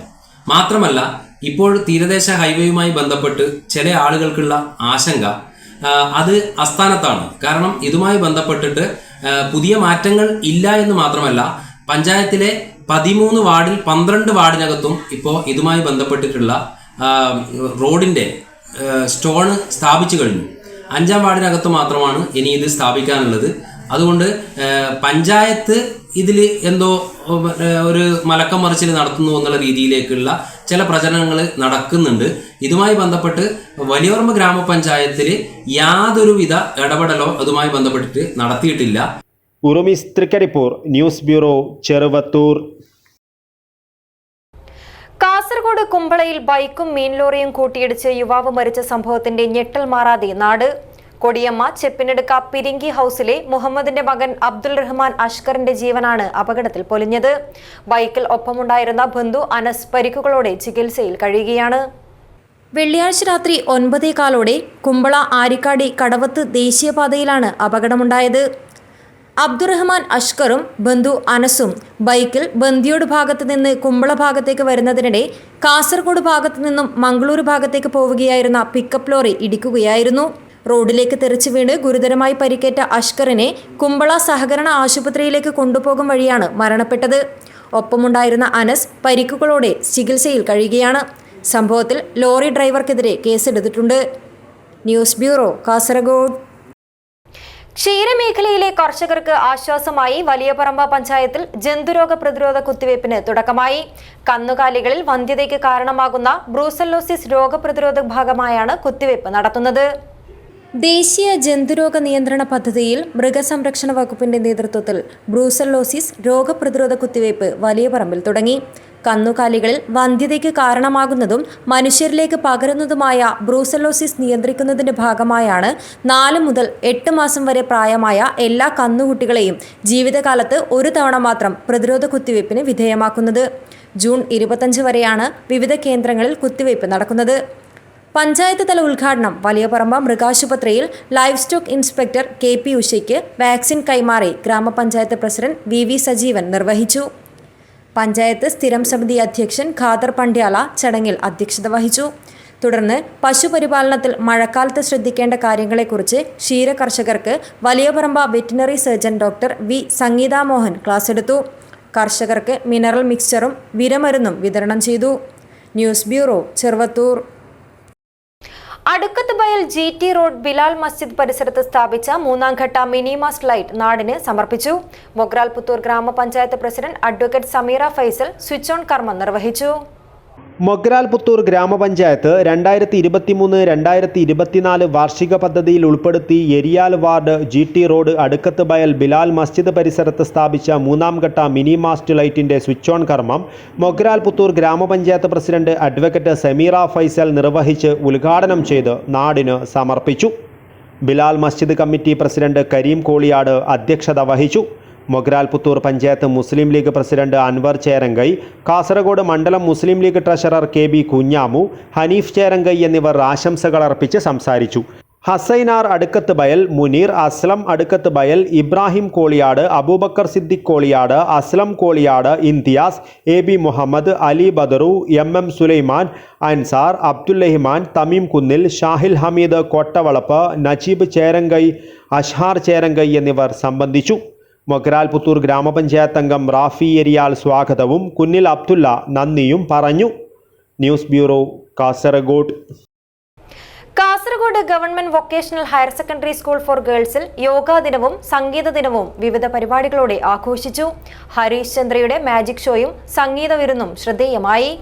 മാത്രമല്ല, ഇപ്പോൾ തീരദേശ ഹൈവേയുമായി ബന്ധപ്പെട്ട് ചില ആളുകൾക്കുള്ള ആശങ്ക അത് അസ്ഥാനത്താണ്. കാരണം ഇതുമായി ബന്ധപ്പെട്ടിട്ട് പുതിയ മാറ്റങ്ങൾ ഇല്ല എന്ന് മാത്രമല്ല, പഞ്ചായത്തിലെ 13 വാർഡിൽ 12 വാർഡിനകത്തും ഇപ്പോൾ ഇതുമായി ബന്ധപ്പെട്ടിട്ടുള്ള റോഡിൻ്റെ സ്റ്റോൺ സ്ഥാപിച്ചു കഴിഞ്ഞു. 5-ാം വാർഡിനകത്ത് മാത്രമാണ് ഇനി ഇത് സ്ഥാപിക്കാനുള്ളത്. അതുകൊണ്ട് പഞ്ചായത്ത് ഇതിൽ എന്തോ ഒരു മലക്കം മറിച്ചിൽ നടത്തുന്നു എന്നുള്ള രീതിയിലേക്കുള്ള ചില പ്രചരണങ്ങൾ നടക്കുന്നുണ്ട്. ഇതുമായി ബന്ധപ്പെട്ട് വലിയപറമ്പ് ഗ്രാമപഞ്ചായത്തിൽ യാതൊരുവിധ ഇടപെടലോ അതുമായി ബന്ധപ്പെട്ടിട്ട് നടത്തിയിട്ടില്ല. ഉറുമിസ് തൃക്കരിപ്പൂർ, ന്യൂസ് ബ്യൂറോ, ചെറുവത്തൂർ. കാസർഗോഡ് കുമ്പളയിൽ ബൈക്കും മീൻ ലോറിയും കൂട്ടിയിടിച്ച് യുവാവ് മരിച്ച സംഭവത്തിന്റെ ഞെട്ടൽ മാറാതെ നാട്. കൊടിയമ്മ ചെപ്പിനെടുക്ക പിരിങ്കി ഹൌസിലെ മുഹമ്മദിന്റെ മകൻ അബ്ദുൾ റഹ്മാൻ അഷ്കറിന്റെ ജീവനാണ് അപകടത്തിൽ പൊലിഞ്ഞത്. ബൈക്കിൽ ഒപ്പമുണ്ടായിരുന്ന ബന്ധു അനസ് പരിക്കുകളോടെ ചികിത്സയിൽ കഴിയുകയാണ്. വെള്ളിയാഴ്ച രാത്രി 9:15 കുമ്പള ആരിക്കാടി കടവത്ത് ദേശീയപാതയിലാണ് അപകടമുണ്ടായത്. അബ്ദുറഹ്മാൻ അഷ്കറും ബന്ധു അനസും ബൈക്കിൽ ബന്ദിയോട് ഭാഗത്ത് നിന്ന് കുമ്പള ഭാഗത്തേക്ക് വരുന്നതിനിടെ കാസർഗോഡ് ഭാഗത്തു നിന്നും മംഗളൂരു ഭാഗത്തേക്ക് പോവുകയായിരുന്ന പിക്കപ്പ് ലോറി ഇടിക്കുകയായിരുന്നു. റോഡിലേക്ക് തെറിച്ചു വീണ് ഗുരുതരമായി പരിക്കേറ്റ അഷ്കറിനെ കുമ്പള സഹകരണ ആശുപത്രിയിലേക്ക് കൊണ്ടുപോകും വഴിയാണ് മരണപ്പെട്ടത്. ഒപ്പമുണ്ടായിരുന്ന അനസ് പരിക്കുകളോടെ ചികിത്സയിൽ കഴിയുകയാണ്. സംഭവത്തിൽ ലോറി ഡ്രൈവർക്കെതിരെ കേസെടുത്തിട്ടുണ്ട്. News bureau, Kasaragod. ക്ഷീരമേഖലയിലെ കർഷകർക്ക് ആശ്വാസമായി വലിയപറമ്പ പഞ്ചായത്തിൽ ജന്തുരോഗ പ്രതിരോധ കുത്തിവയ്പ്പിന് തുടക്കമായി. കന്നുകാലികളിൽ വന്ധ്യതയ്ക്ക് കാരണമാകുന്ന ബ്രൂസല്ലോസിസ് രോഗപ്രതിരോധ ഭാഗമായാണ് കുത്തിവയ്പ്പ് നടത്തുന്നത്. ദേശീയ ജന്തുരോഗ നിയന്ത്രണ പദ്ധതിയിൽ മൃഗസംരക്ഷണ വകുപ്പിന്റെ നേതൃത്വത്തിൽ ബ്രൂസല്ലോസിസ് രോഗപ്രതിരോധ കുത്തിവയ്പ്പ് വലിയപറമ്പിൽ തുടങ്ങി. കന്നുകാലികളിൽ വന്ധ്യതയ്ക്ക് കാരണമാകുന്നതും മനുഷ്യരിലേക്ക് പകരുന്നതുമായ ബ്രൂസല്ലോസിസ് നിയന്ത്രിക്കുന്നതിന്റെ ഭാഗമായാണ് 4 മുതൽ 8 മാസം വരെ പ്രായമായ എല്ലാ കന്നുകുട്ടികളെയും ജീവിതകാലത്ത് ഒരു തവണ മാത്രം പ്രതിരോധ കുത്തിവയ്പ്പിന് വിധേയമാക്കുന്നത്. ജൂൺ 25 വരെയാണ് വിവിധ കേന്ദ്രങ്ങളിൽ കുത്തിവയ്പ്പ് നടക്കുന്നത്. പഞ്ചായത്ത് തല ഉദ്ഘാടനം വലിയപറമ്പ മൃഗാശുപത്രിയിൽ ലൈവ് സ്റ്റോക്ക് ഇൻസ്പെക്ടർ KP ഉഷയ്ക്ക് വാക്സിൻ കൈമാറി ഗ്രാമപഞ്ചായത്ത് പ്രസിഡന്റ് VV സജീവൻ നിർവഹിച്ചു. പഞ്ചായത്ത് സ്ഥിരം സമിതി അധ്യക്ഷൻ ഖാദർ പണ്ഡ്യാല ചടങ്ങിൽ അധ്യക്ഷത വഹിച്ചു. തുടർന്ന് പശുപരിപാലനത്തിൽ മഴക്കാലത്ത് ശ്രദ്ധിക്കേണ്ട കാര്യങ്ങളെക്കുറിച്ച് ക്ഷീര കർഷകർക്ക് Valiyaparamba veterinary surgeon doctor V Sangeetha Mohan class എടുത്തു. കർഷകർക്ക് മിനറൽ മിക്സ്ചറും വിരമരുന്നും വിതരണം ചെയ്തു. News bureau, Cheruvathur. Adukkath Bayal GT road Bilal Masjid പരിസരത്ത് സ്ഥാപിച്ച 3ാം ഘട്ട മിനി മാസ്റ്റ് ലൈറ്റ് നാടിന് സമർപ്പിച്ചു. മൊഗ്രാൽ പുത്തൂർ ഗ്രാമപഞ്ചായത്ത് president advocate Sameera Faisal switch on കർമ്മം നിർവഹിച്ചു. മൊഗ്രാൽ പുത്തൂർ ഗ്രാമപഞ്ചായത്ത് 2023-2024 വാർഷിക പദ്ധതിയിൽ ഉൾപ്പെടുത്തി എരിയാൽ വാർഡ് GT റോഡ് അടുക്കത്ത് ബയൽ ബിലാൽ മസ്ജിദ് പരിസരത്ത് സ്ഥാപിച്ച 3ാം ഘട്ട മിനി മാസ്റ്റ് ലൈറ്റിന്റെ സ്വിച്ച് ഓൺ കർമ്മം മൊഗ്രാൽ പുത്തൂർ ഗ്രാമപഞ്ചായത്ത് പ്രസിഡന്റ് അഡ്വക്കേറ്റ് സമീറ ഫൈസൽ നിർവഹിച്ച് ഉദ്ഘാടനം ചെയ്ത് നാടിന് സമർപ്പിച്ചു. ബിലാൽ മസ്ജിദ് കമ്മിറ്റി പ്രസിഡന്റ് കരീം കോളിയാട് അധ്യക്ഷത വഹിച്ചു. മൊഗ്രാൽ പുത്തൂർ പഞ്ചായത്ത് മുസ്ലിം ലീഗ് പ്രസിഡന്റ് അൻവർ ചേരങ്കൈ, കാസർഗോഡ് മണ്ഡലം മുസ്ലിം ലീഗ് ട്രഷറർ KB കുഞ്ഞാമു, ഹനീഫ് ചേരങ്കൈ എന്നിവർ ആശംസകൾ അർപ്പിച്ച് സംസാരിച്ചു. ഹസൈനാർ അടുക്കത്ത് ബയൽ, മുനീർ, അസ്ലം അടുക്കത്ത് ബയൽ, ഇബ്രാഹിം കോളിയാട്, അബൂബക്കർ സിദ്ദിഖ് കോളിയാട്, അസ്ലം കോളിയാട്, ഇംതിയാസ്, AB മുഹമ്മദ്, അലി ബദറു, MM സുലൈമാൻ, അൻസാർ, അബ്ദുല്ലഹിമാൻ, തമീം കുന്നിൽ, ഷാഹിൽ ഹമീദ് കോട്ടവളപ്പ്, നജീബ് ചേരങ്കൈ, അഷ്ഹാർ ചേരങ്കൈ എന്നിവർ സംബന്ധിച്ചു. മൊഗ്രാൽ പുത്തൂർ ഗ്രാമപഞ്ചായത്ത് അംഗം റാഫി എരിയാൽ സ്വാഗതവും കുന്നിൽ അബ്ദുള്ള നന്ദിയും പറഞ്ഞു. News bureau, Kasaragod. Kasaragod government vocational higher secondary school for ഗേൾസിൽ യോഗാ ദിനവും സംഗീത ദിനവും വിവിധ പരിപാടികളോടെ ആഘോഷിച്ചു. ഹരീഷ് ചന്ദ്രയുടെ മാജിക് ഷോയും സംഗീത വിരുന്നും ശ്രദ്ധേയമായി.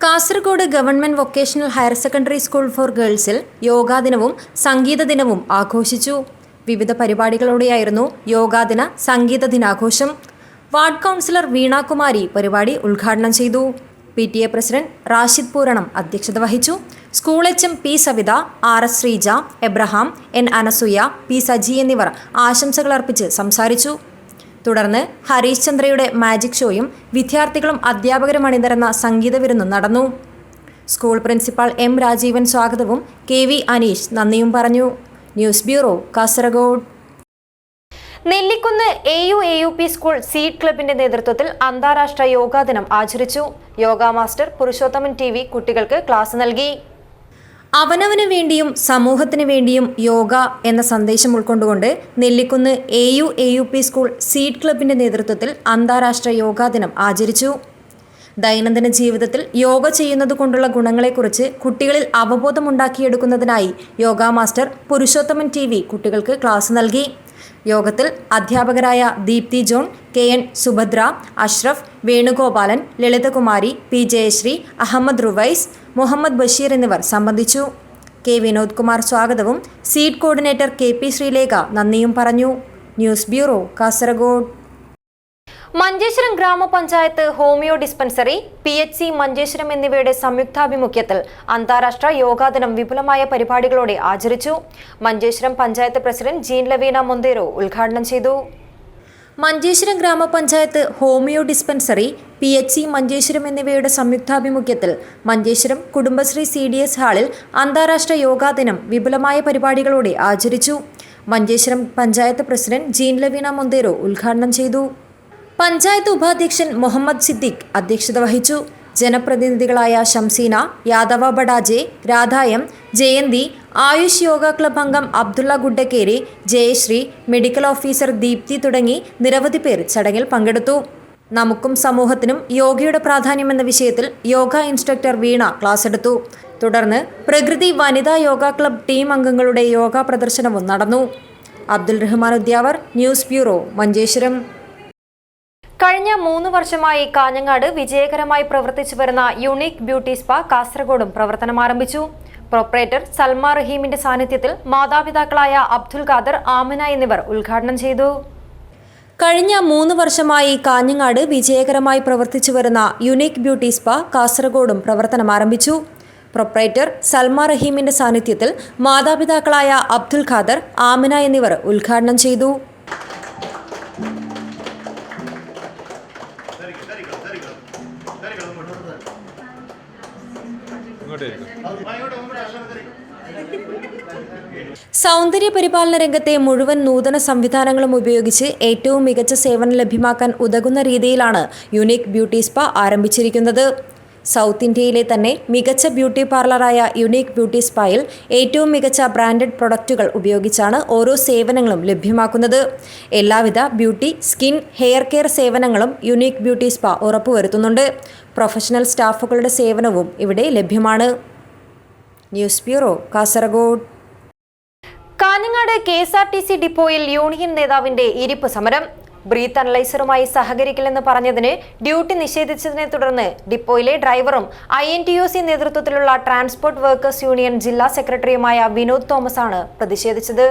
Kasaragod government vocational higher secondary school for ഗേൾസിൽ യോഗാ ദിനവും സംഗീത ദിനവും ആഘോഷിച്ചു. വിവിധ പരിപാടികളോടെയായിരുന്നു യോഗാദിന സംഗീത ദിനാഘോഷം. വാർഡ് കൗൺസിലർ വീണാകുമാരി പരിപാടി ഉദ്ഘാടനം ചെയ്തു. PTA പ്രസിഡന്റ് റാഷിദ് പൂരണം അധ്യക്ഷത വഹിച്ചു. School HM P Savitha, RS Sreeja, Abraham, N Anasuya, P Saji എന്നിവർ ആശംസകൾ അർപ്പിച്ച് സംസാരിച്ചു. തുടർന്ന് ഹരീഷ് ചന്ദ്രയുടെ മാജിക് ഷോയും വിദ്യാർത്ഥികളും അധ്യാപകരും അണിനിരന്ന സംഗീത വിരുന്നും നടന്നു. സ്കൂൾ പ്രിൻസിപ്പാൾ M രാജീവൻ സ്വാഗതവും KV അനീഷ് നന്ദിയും പറഞ്ഞു. News bureau, Kasaragod. Nellikunnu AUAUP school seed ക്ലബിന്റെ നേതൃത്വത്തിൽ അന്താരാഷ്ട്ര യോഗാ ദിനം ആചരിച്ചു. യോഗാ മാസ്റ്റർ പുരുഷോത്തമൻ TV കുട്ടികൾക്ക് ക്ലാസ് നൽകി. അവനവന് വേണ്ടിയും സമൂഹത്തിന് വേണ്ടിയും യോഗ എന്ന സന്ദേശം ഉൾക്കൊണ്ടുകൊണ്ട് നെല്ലിക്കുന്ന് AUAUP സ്കൂൾ സീഡ് ക്ലബിന്റെ നേതൃത്വത്തിൽ അന്താരാഷ്ട്ര യോഗാ ദിനം ആചരിച്ചു. ദൈനംദിന ജീവിതത്തിൽ യോഗ ചെയ്യുന്നത് കൊണ്ടുള്ള ഗുണങ്ങളെക്കുറിച്ച് കുട്ടികളിൽ അവബോധമുണ്ടാക്കിയെടുക്കുന്നതിനായി യോഗാ മാസ്റ്റർ പുരുഷോത്തമൻ TV കുട്ടികൾക്ക് ക്ലാസ് നൽകി. യോഗത്തിൽ അധ്യാപകരായ ദീപ്തി ജോൺ, KN സുഭദ്ര, അഷ്റഫ്, വേണുഗോപാലൻ, ലളിതകുമാരി, P ജയശ്രീ, അഹമ്മദ് റുവൈസ്, മുഹമ്മദ് ബഷീർ എന്നിവർ സംബന്ധിച്ചു. K വിനോദ് കുമാർ സ്വാഗതവും സീഡ് കോർഡിനേറ്റർ KP ശ്രീലേഖ നന്ദിയും പറഞ്ഞു. News bureau, Kasaragod. മഞ്ചേശ്വരം ഗ്രാമപഞ്ചായത്ത് ഹോമിയോ ഡിസ്പെൻസറി, PHC മഞ്ചേശ്വരം എന്നിവയുടെ സംയുക്താഭിമുഖ്യത്തിൽ അന്താരാഷ്ട്ര യോഗാ ദിനം വിപുലമായ പരിപാടികളോടെ ആചരിച്ചു. മഞ്ചേശ്വരം പഞ്ചായത്ത് പ്രസിഡന്റ് ജീൻ ലവീന മൊന്തേരോ ഉദ്ഘാടനം ചെയ്തു. മഞ്ചേശ്വരം ഗ്രാമപഞ്ചായത്ത് ഹോമിയോ ഡിസ്പെൻസറി, PHC മഞ്ചേശ്വരം എന്നിവയുടെ സംയുക്താഭിമുഖ്യത്തിൽ മഞ്ചേശ്വരം കുടുംബശ്രീ CDS ഹാളിൽ അന്താരാഷ്ട്ര യോഗാ ദിനം വിപുലമായ പരിപാടികളോടെ ആചരിച്ചു. മഞ്ചേശ്വരം പഞ്ചായത്ത് പ്രസിഡന്റ് ജീൻ ലവീന മൊന്തേരോ ഉദ്ഘാടനം ചെയ്തു. പഞ്ചായത്ത് ഉപാധ്യക്ഷൻ മുഹമ്മദ് സിദ്ദിഖ് അധ്യക്ഷത വഹിച്ചു. ജനപ്രതിനിധികളായ ഷംസീന, യാദവ ബഡാജെ, രാധായം, ജയന്തി, ആയുഷ് യോഗ ക്ലബ് അംഗം അബ്ദുള്ള ഗുഡ്ഡക്കേരി, ജയശ്രീ, മെഡിക്കൽ ഓഫീസർ ദീപ്തി തുടങ്ങി നിരവധി പേർ ചടങ്ങിൽ പങ്കെടുത്തു. നമുക്കും സമൂഹത്തിനും യോഗയുടെ പ്രാധാന്യമെന്ന വിഷയത്തിൽ യോഗ ഇൻസ്ട്രക്ടർ വീണ ക്ലാസ് എടുത്തു. തുടർന്ന് പ്രകൃതി വനിതാ യോഗ ക്ലബ് ടീം അംഗങ്ങളുടെ യോഗ പ്രദർശനവും നടന്നു. Abdul Rahman Udyavar, news bureau, Manjeshwaram. കഴിഞ്ഞ 3 വർഷമായി കാഞ്ഞങ്ങാട് വിജയകരമായി പ്രവർത്തിച്ചു വരുന്ന യുണീക് ബ്യൂട്ടി സ്പാ കാസർഗോഡും പ്രവർത്തനം ആരംഭിച്ചു. പ്രൊപ്പറേറ്റർ സൽമ റഹീമിന്റെ സാന്നിധ്യത്തിൽ മാതാപിതാക്കളായ അബ്ദുൽ ഖാദർ, ആമിന എന്നിവർ ഉദ്ഘാടനം ചെയ്തു. കഴിഞ്ഞ 3 വർഷമായി കാഞ്ഞങ്ങാട് വിജയകരമായി പ്രവർത്തിച്ചു വരുന്ന യുണീക് ബ്യൂട്ടി സ്പാ കാസർഗോഡും പ്രവർത്തനം ആരംഭിച്ചു. പ്രൊപ്പറേറ്റർ സൽമ റഹീമിന്റെ സാന്നിധ്യത്തിൽ മാതാപിതാക്കളായ അബ്ദുൽ ഖാദർ, ആമിന എന്നിവർ ഉദ്ഘാടനം ചെയ്തു. സൗന്ദര്യ പരിപാലന രംഗത്തെ മുഴുവൻ നൂതന സംവിധാനങ്ങളും ഉപയോഗിച്ച് ഏറ്റവും മികച്ച സേവനം ലഭ്യമാക്കാൻ ഉതകുന്ന രീതിയിലാണ് യുണീക് ബ്യൂട്ടി സ്പാ ആരംഭിച്ചിരിക്കുന്നത്. സൗത്ത് ഇന്ത്യയിലെ തന്നെ മികച്ച ബ്യൂട്ടി പാർലറായ യുണീക് ബ്യൂട്ടി സ്പായിൽ ഏറ്റവും മികച്ച ബ്രാൻഡഡ് പ്രൊഡക്റ്റുകൾ ഉപയോഗിച്ചാണ് ഓരോ സേവനങ്ങളും ലഭ്യമാക്കുന്നത്. എല്ലാവിധ ബ്യൂട്ടി, സ്കിൻ, ഹെയർ കെയർ സേവനങ്ങളും യുണീക് ബ്യൂട്ടി സ്പാ ഉറപ്പുവരുത്തുന്നുണ്ട്. പ്രൊഫഷണൽ സ്റ്റാഫുകളുടെ സേവനവും ഇവിടെ ലഭ്യമാണ്. News bureau, Kasaragod. Kanhangad KSRTC ഡിപ്പോയിൽ യൂണിയൻ നേതാവിന്റെ ഇരിപ്പ് സമരം. ബ്രീത്ത് അനലൈസറുമായി സഹകരിക്കില്ലെന്ന് പറഞ്ഞതിന് ഡ്യൂട്ടി നിഷേധിച്ചതിനെ തുടർന്ന് ഡിപ്പോയിലെ ഡ്രൈവറും INTUC നേതൃത്വത്തിലുള്ള ട്രാൻസ്പോർട്ട് വർക്കേഴ്സ് യൂണിയൻ ജില്ലാ സെക്രട്ടറിയുമായ വിനോദ് തോമസ് ആണ് പ്രതിഷേധിച്ചത്.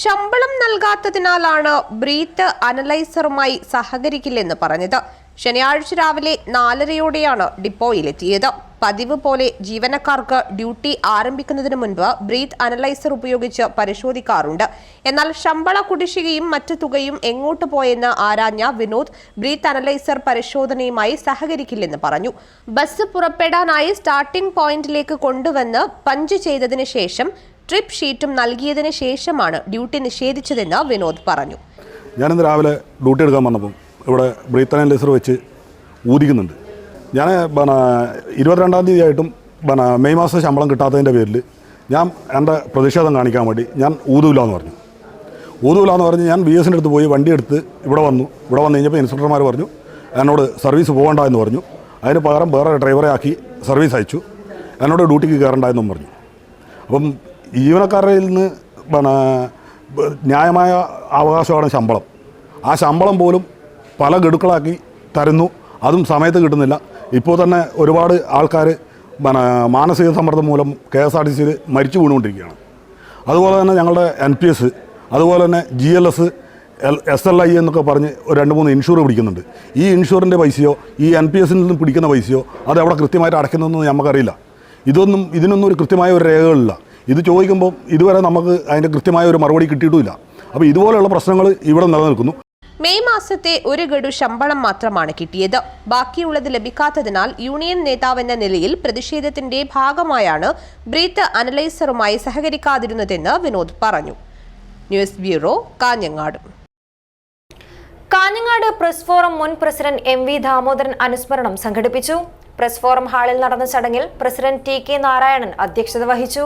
ശമ്പളം നൽകാത്തതിനാലാണ് ബ്രീത്ത് അനലൈസറുമായി സഹകരിക്കില്ലെന്ന് പറഞ്ഞത്. ശനിയാഴ്ച രാവിലെ 4:30യോടെയാണ് ഡിപ്പോയിലെത്തിയത്. പതിവ് പോലെ ജീവനക്കാർക്ക് ഡ്യൂട്ടി ആരംഭിക്കുന്നതിന് മുൻപ് ബ്രീത്ത് അനലൈസർ ഉപയോഗിച്ച് പരിശോധിക്കാറുണ്ട്. എന്നാൽ ശമ്പള കുടിശ്ശികയും മറ്റു തുകയും എങ്ങോട്ട് പോയെന്ന് ആരാഞ്ഞ വിനോദ് ബ്രീത്ത് അനലൈസർ പരിശോധനയുമായി സഹകരിക്കില്ലെന്ന് പറഞ്ഞു. ബസ് പുറപ്പെടാനായി സ്റ്റാർട്ടിംഗ് പോയിന്റിലേക്ക് കൊണ്ടുവന്ന് പഞ്ച് ചെയ്തതിന് ശേഷം ട്രിപ്പ് ഷീറ്റും നൽകിയതിന് ശേഷമാണ് ഡ്യൂട്ടി നിഷേധിച്ചതെന്ന് വിനോദ് പറഞ്ഞു. ഞാനിന്ന് രാവിലെ ഡ്യൂട്ടി എടുക്കാൻ വന്നപ്പോൾ ഇവിടെ ബ്രീത്ത് അനലൈസർ വെച്ച് ഊതിക്കുന്നുണ്ട്. ഞാൻ 22-ാം തീയതി ആയിട്ടും മെയ് മാസം ശമ്പളം കിട്ടാത്തതിൻ്റെ പേരിൽ ഞാൻ എൻ്റെ പ്രതിഷേധം കാണിക്കാൻ വേണ്ടി ഞാൻ ഊതൂല എന്ന് പറഞ്ഞ് ഞാൻ BSൻ്റെ അടുത്ത് പോയി വണ്ടി എടുത്ത് ഇവിടെ വന്നു കഴിഞ്ഞപ്പോൾ ഇൻസ്പെക്ടർമാർ പറഞ്ഞു എന്നോട് സർവീസ് പോകണ്ട എന്ന് പറഞ്ഞു. അതിന് പകരം വേറെ ഡ്രൈവറെ ആക്കി സർവീസ് അയച്ചു. എന്നോട് ഡ്യൂട്ടിക്ക് കയറണ്ട എന്നും പറഞ്ഞു. അപ്പം ജീവനക്കാരിൽ നിന്ന് ന്യായമായ അവകാശമാണ് ശമ്പളം. ആ ശമ്പളം പോലും പല ഗഡുക്കളാക്കി തരുന്നു, അതും സമയത്ത് കിട്ടുന്നില്ല. ഇപ്പോൾ തന്നെ ഒരുപാട് ആൾക്കാർ മാനസിക സമ്മർദ്ദം മൂലം KSRTCയിൽ മരിച്ചു വീണുകൊണ്ടിരിക്കുകയാണ്. അതുപോലെ തന്നെ ഞങ്ങളുടെ NPS, അതുപോലെ തന്നെ GLS, SLI എന്നൊക്കെ പറഞ്ഞ് ഒരു 2-3 ഇൻഷുർ പിടിക്കുന്നുണ്ട്. ഈ ഇൻഷുറിൻ്റെ പൈസയോ ഈ NPSൽ നിന്ന് പിടിക്കുന്ന പൈസയോ അത് എവിടെ കൃത്യമായിട്ട് അടയ്ക്കുന്നതെന്ന് നമുക്കറിയില്ല. ഇതിനൊന്നും ഒരു കൃത്യമായ ഒരു രേഖകളില്ല. ഇത് ചോദിക്കുമ്പോൾ ഇതുവരെ നമുക്ക് അതിൻ്റെ കൃത്യമായ ഒരു മറുപടി കിട്ടിയിട്ടുമില്ല. അപ്പോൾ ഇതുപോലെയുള്ള പ്രശ്നങ്ങൾ ഇവിടെ നിലനിൽക്കുന്നു. മെയ് മാസത്തെ ഒരു ഗഡു ശമ്പളം മാത്രമാണ് കിട്ടിയത്. ബാക്കിയുള്ളത് ലഭിക്കാത്തതിനാൽ യൂണിയൻ നേതാവെന്ന നിലയിൽ പ്രതിഷേധത്തിന്റെ ഭാഗമായാണ് ബ്രീത്ത് അനലൈസറുമായി സഹകരിക്കാതിരുന്നതെന്ന് വിനോദ് പറഞ്ഞു. News bureau, Kanhangad. Kanhangad press forum മുൻ പ്രസിഡന്റ് MV ദാമോദരൻ അനുസ്മരണം സംഘടിപ്പിച്ചു. പ്രസ് ഫോറം ഹാളിൽ നടന്ന ചടങ്ങിൽ പ്രസിഡന്റ് TK നാരായണൻ അധ്യക്ഷത വഹിച്ചു.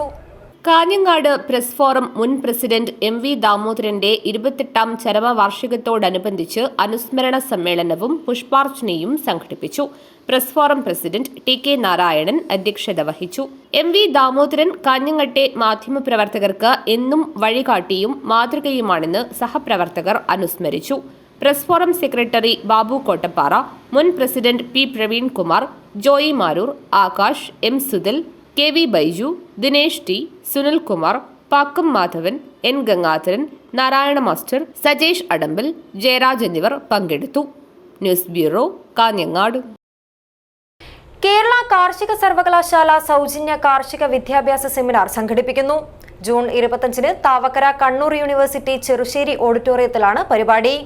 കാഞ്ഞങ്ങാട് പ്രസ് ഫോറം മുൻ പ്രസിഡന്റ് MV ദാമോദരന്റെ 28ാം ചരമവാർഷികത്തോടനുബന്ധിച്ച് അനുസ്മരണ സമ്മേളനവും പുഷ്പാർച്ചനയും സംഘടിപ്പിച്ചു. Press forum president TK Narayanan അധ്യക്ഷത വഹിച്ചു. MV ദാമോദരൻ കാഞ്ഞങ്ങട്ടെ മാധ്യമപ്രവർത്തകർക്ക് എന്നും വഴികാട്ടിയും മാതൃകയുമാണെന്ന് സഹപ്രവർത്തകർ അനുസ്മരിച്ചു. Press forum secretary Babu Kottappara, മുൻ president P Praveenkumar, Joy Maroor, Akash, M Sudhil, KV Baiju, Dinesh T, Sunilkumar, Pakkam Madhavan, N Gangadharan, Narayana master, Sajesh Adambal, Jayaraj എന്നിവർ പങ്കെടുത്തു. News bureau, Kanhangad. കേരള കാർഷിക സർവകലാശാല സൗജന്യ കാർഷിക വിദ്യാഭ്യാസ സെമിനാർ സംഘടിപ്പിക്കുന്നു. ജൂൺ 25-ന് താവക്കര കണ്ണൂർ യൂണിവേഴ്സിറ്റി ചെറുശ്ശേരി ഓഡിറ്റോറിയത്തിലാണ് പരിപാടി.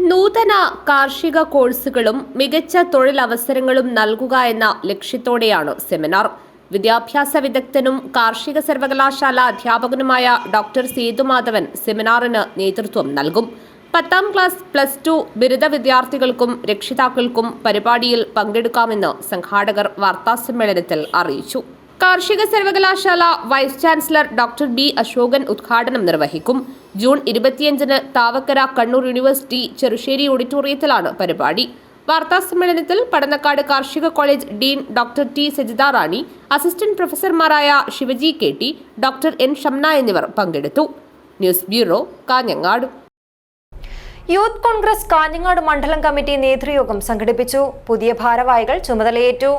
നൂതന കാർഷിക കോഴ്സുകളും മികച്ച തൊഴിലവസരങ്ങളും നൽകുക എന്ന ലക്ഷ്യത്തോടെയാണ് സെമിനാർ. വിദ്യാഭ്യാസ വിദഗ്ധനും കാർഷിക സർവകലാശാല അധ്യാപകനുമായ ഡോക്ടർ സേതുമാധവൻ സെമിനാറിന് നേതൃത്വം നൽകും. 10ാം ക്ലാസ്, +2 ബിരുദ വിദ്യാർത്ഥികൾക്കും രക്ഷിതാക്കൾക്കും പരിപാടിയിൽ പങ്കെടുക്കാമെന്ന് സംഘാടകർ വാർത്താസമ്മേളനത്തിൽ അറിയിച്ചു. കാർഷിക സർവകലാശാല vice chancellor doctor B Ashokan ഉദ്ഘാടനം നിർവഹിക്കും. ജൂൺ 25-ന് താവക്കര കണ്ണൂർ യൂണിവേഴ്സിറ്റി ചെറുശ്ശേരി ഓഡിറ്റോറിയത്തിലാണ് പരിപാടി. വാർത്താസമ്മേളനത്തിൽ പടന്നക്കാട് കാർഷിക college dean doctor T Sajitha Rani, assistant പ്രൊഫസർമാരായ Shivaji KT, doctor N Shamna എന്നിവർ പങ്കെടുത്തു. News bureau, Kanhangad. Youth Congress Kanhangad മണ്ഡലം കമ്മിറ്റി നേതൃയോഗം സംഘടിപ്പിച്ചു. പുതിയ ഭാരവാഹികൾ ചുമതലയേറ്റു.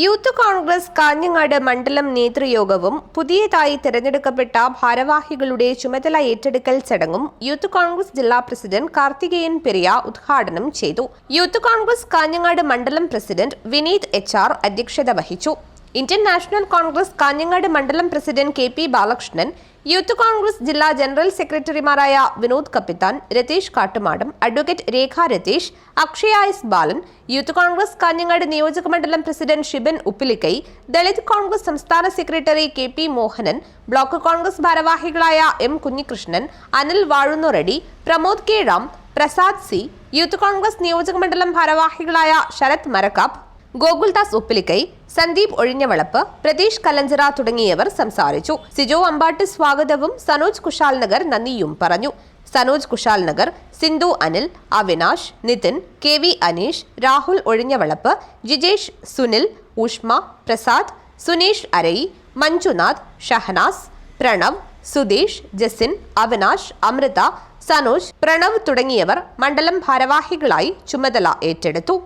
യൂത്ത് കോൺഗ്രസ് കാഞ്ഞങ്ങാട് മണ്ഡലം നേതൃയോഗവും പുതിയതായി തിരഞ്ഞെടുക്കപ്പെട്ട ഭാരവാഹികളുടെ ചുമതല ഏറ്റെടുക്കൽ ചടങ്ങും യൂത്ത് കോൺഗ്രസ് ജില്ലാ പ്രസിഡന്റ് കാർത്തികേയൻ പെരിയ ഉദ്ഘാടനം ചെയ്തു. യൂത്ത് കോൺഗ്രസ് കാഞ്ഞങ്ങാട് മണ്ഡലം പ്രസിഡന്റ് വിനീത് HR അധ്യക്ഷത വഹിച്ചു. ഇന്ത്യൻ നാഷണൽ കോൺഗ്രസ് കാഞ്ഞങ്ങാട് മണ്ഡലം president KP Balakrishnan, youth Congress ജില്ലാ ജനറൽ സെക്രട്ടറിമാരായ വിനോദ് കപ്പിത്താൻ, രതീഷ് കാട്ടുമാടം, അഡ്വക്കേറ്റ് രേഖ രതീഷ്, അക്ഷയ S ബാലൻ, യൂത്ത് കോൺഗ്രസ് കാഞ്ഞങ്ങാട് നിയോജക മണ്ഡലം പ്രസിഡന്റ് ഷിബൻ ഉപ്പിലിക്കൈ, ദളിത് കോൺഗ്രസ് സംസ്ഥാന secretary KP Mohanan, block Congress ഭാരവാഹികളായ M Kunhikrishnan, Anil Vazhunnoradi, Pramod K Ram, Prasad C, youth Congress നിയോജക മണ്ഡലം ഭാരവാഹികളായ ശരത് മരക്കാപ്പ്, ഗോകുൽദാസ് ഉപ്പിലിക്കൈ, സന്ദീപ് ഒഴിഞ്ഞവളപ്പ്, പ്രതീഷ് കലഞ്ചറ തുടങ്ങിയവർ സംസാരിച്ചു. സിജോ അമ്പാട്ട് സ്വാഗതവും സനോജ് കുശാൽ നഗർ നന്ദിയും പറഞ്ഞു. സനോജ് കുശാൽ നഗർ, സിന്ധു അനിൽ, അവിനാഷ്, നിതിൻ, KV അനീഷ്, രാഹുൽ ഒഴിഞ്ഞവളപ്പ്, ജിജേഷ്, സുനിൽ, ഉഷ്മ, പ്രസാദ്, സുനേഷ് അരയി, മഞ്ജുനാഥ്, ഷഹനാസ്, പ്രണവ്, സുദേശ്, ജസിൻ, അവിനാഷ്, അമൃത, സനോജ്, പ്രണവ് തുടങ്ങിയവർ മണ്ഡലം ഭാരവാഹികളായി ചുമതല ഏറ്റെടുത്തു.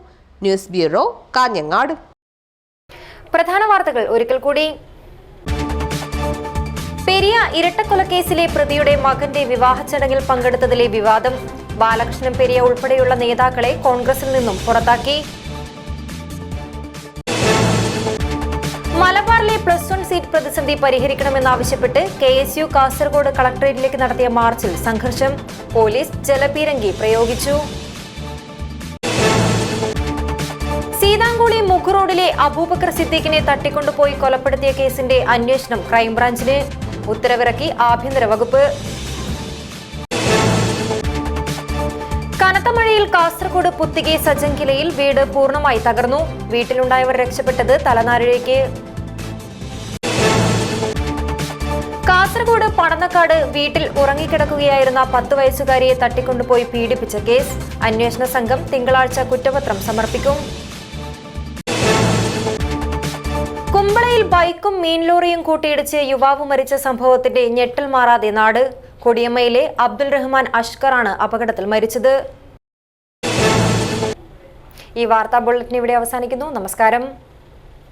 News bureau, Kanhangad. പ്രധാന വാർത്തകൾ ഒരിക്കൽ കൂടി. പെരിയ ഇരട്ടക്കൊലക്കേസിലെ പ്രതിയുടെ മകന്റെ വിവാഹ ചടങ്ങിൽ പങ്കെടുത്തതിലെ വിവാദം. ബാലകൃഷ്ണൻ പെരിയ ഉൾപ്പെടെയുള്ള നേതാക്കളെ കോൺഗ്രസിൽ നിന്നും പുറത്താക്കി. മലബാറിലെ +1 സീറ്റ് പ്രതിസന്ധി പരിഹരിക്കണമെന്നാവശ്യപ്പെട്ട് KSU കാസർഗോഡ് കളക്ടറേറ്റിലേക്ക് നടത്തിയ മാർച്ചിൽ സംഘർഷം. പോലീസ് ജലപീരങ്കി പ്രയോഗിച്ചു. സീതാങ്കുളി മുഖ് റോഡിലെ അബൂബക്കർ സിദ്ദീഖിനെ തട്ടിക്കൊണ്ടുപോയി കൊലപ്പെടുത്തിയ കേസിന്റെ അന്വേഷണം ക്രൈംബ്രാഞ്ചിന്. ഉത്തരവിറക്കി ആഭ്യന്തര വകുപ്പ്. കനത്ത മഴയിൽ കാസർഗോഡ് പുത്തികെ സജങ്കിലയിൽ വീട് പൂർണ്ണമായി തകർന്നു. വീട്ടിലുണ്ടായവർ രക്ഷപ്പെട്ടത് തലനാരിഴയ്ക്ക്. കാസർഗോഡ് പടന്നക്കാട് വീട്ടിൽ ഉറങ്ങിക്കിടക്കുകയായിരുന്ന 10 വയസ്സുകാരിയെ തട്ടിക്കൊണ്ടുപോയി പീഡിപ്പിച്ച കേസ്. അന്വേഷണ സംഘം തിങ്കളാഴ്ച കുറ്റപത്രം സമർപ്പിക്കും. കുമ്പളയിൽ ബൈക്കും മീൻ ലോറിയും കൂട്ടിയിടിച്ച് യുവാവ് മരിച്ച സംഭവത്തിന്റെ ഞെട്ടൽ മാറാതെ നാട്. കൊടിയമ്മയിലെ അബ്ദുൽ റഹ്മാൻ അഷ്കറാണ് അപകടത്തിൽ മരിച്ചത്. ഈ വാർത്താ ബുള്ളറ്റിൻ ഇവിടെ അവസാനിക്കുന്നു. നമസ്കാരം.